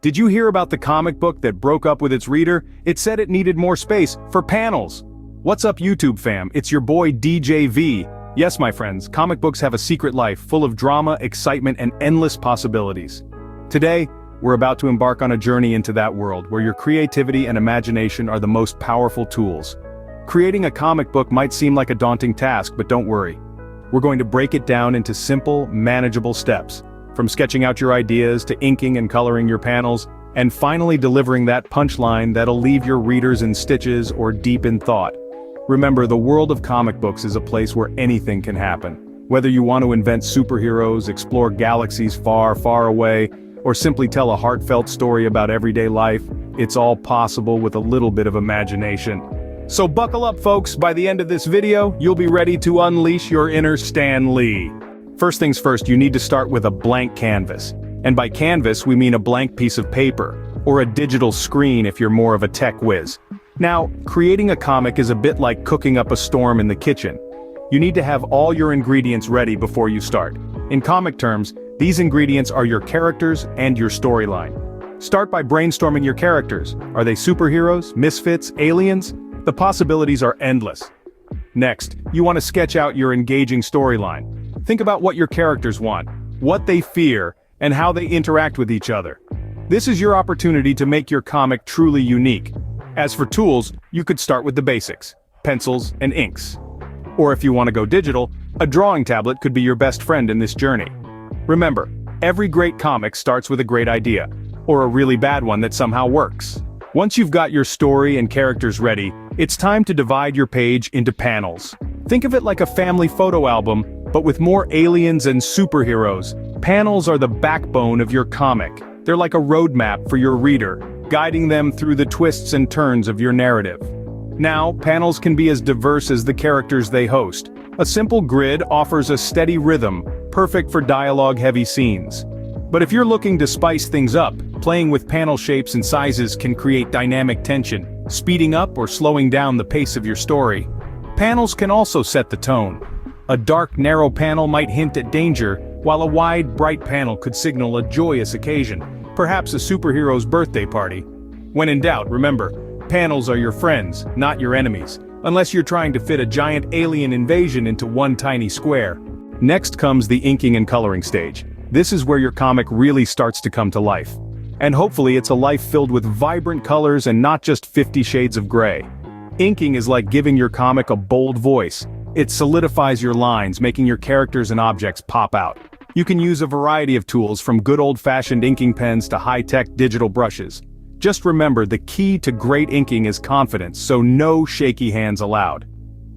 Did you hear about the comic book that broke up with its reader? It said it needed more space for panels. What's up, YouTube fam? It's your boy DJV. Yes, my friends, comic books have a secret life full of drama, excitement, and endless possibilities. Today, we're about to embark on a journey into that world where your creativity and imagination are the most powerful tools. Creating a comic book might seem like a daunting task, but don't worry. We're going to break it down into simple, manageable steps. From sketching out your ideas to inking and coloring your panels, and finally delivering that punchline that'll leave your readers in stitches or deep in thought. Remember, the world of comic books is a place where anything can happen. Whether you want to invent superheroes, explore galaxies far, far away, or simply tell a heartfelt story about everyday life, it's all possible with a little bit of imagination. So buckle up, folks. By the end of this video, you'll be ready to unleash your inner Stan Lee. First things first, you need to start with a blank canvas. And by canvas, we mean a blank piece of paper, or a digital screen if you're more of a tech whiz. Now, creating a comic is a bit like cooking up a storm in the kitchen. You need to have all your ingredients ready before you start. In comic terms, these ingredients are your characters and your storyline. Start by brainstorming your characters. Are they superheroes, misfits, aliens? The possibilities are endless. Next, you want to sketch out your engaging storyline. Think about what your characters want, what they fear, and how they interact with each other. This is your opportunity to make your comic truly unique. As for tools, you could start with the basics, pencils and inks. Or if you want to go digital, a drawing tablet could be your best friend in this journey. Remember, every great comic starts with a great idea, or a really bad one that somehow works. Once you've got your story and characters ready, it's time to divide your page into panels. Think of it like a family photo album, but with more aliens and superheroes. Panels are the backbone of your comic. They're like a roadmap for your reader, guiding them through the twists and turns of your narrative. Now, panels can be as diverse as the characters they host. A simple grid offers a steady rhythm, perfect for dialogue-heavy scenes. But if you're looking to spice things up, playing with panel shapes and sizes can create dynamic tension, speeding up or slowing down the pace of your story. Panels can also set the tone. A dark, narrow panel might hint at danger, while a wide, bright panel could signal a joyous occasion, perhaps a superhero's birthday party. When in doubt, remember, panels are your friends, not your enemies, unless you're trying to fit a giant alien invasion into one tiny square. Next comes the inking and coloring stage. This is where your comic really starts to come to life. And hopefully it's a life filled with vibrant colors and not just 50 shades of gray. Inking is like giving your comic a bold voice. It solidifies your lines, making your characters and objects pop out. You can use a variety of tools from good old-fashioned inking pens to high-tech digital brushes. Just remember, the key to great inking is confidence, so no shaky hands allowed.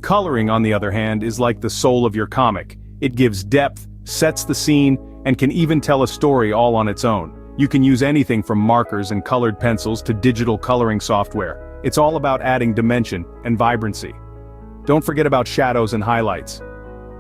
Coloring, on the other hand, is like the soul of your comic. It gives depth, sets the scene, and can even tell a story all on its own. You can use anything from markers and colored pencils to digital coloring software. It's all about adding dimension and vibrancy. Don't forget about shadows and highlights.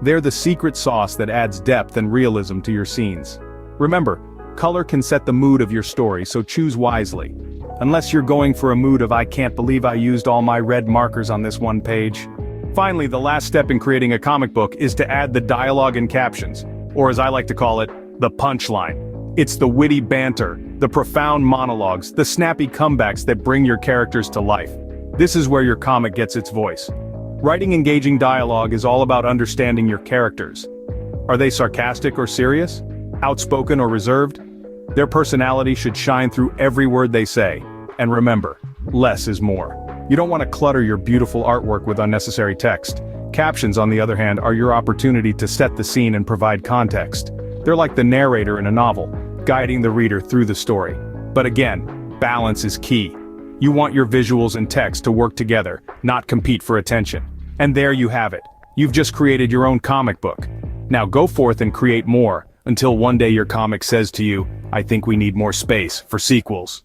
They're the secret sauce that adds depth and realism to your scenes. Remember, color can set the mood of your story, so choose wisely. Unless you're going for a mood of "I can't believe I used all my red markers on this one page." Finally, the last step in creating a comic book is to add the dialogue and captions, or as I like to call it, the punchline. It's the witty banter, the profound monologues, the snappy comebacks that bring your characters to life. This is where your comic gets its voice. Writing engaging dialogue is all about understanding your characters. Are they sarcastic or serious? Outspoken or reserved? Their personality should shine through every word they say. And remember, less is more. You don't want to clutter your beautiful artwork with unnecessary text. Captions, on the other hand, are your opportunity to set the scene and provide context. They're like the narrator in a novel, guiding the reader through the story. But again, balance is key. You want your visuals and text to work together, not compete for attention. And there you have it. You've just created your own comic book. Now go forth and create more, until one day your comic says to you, "I think we need more space for sequels."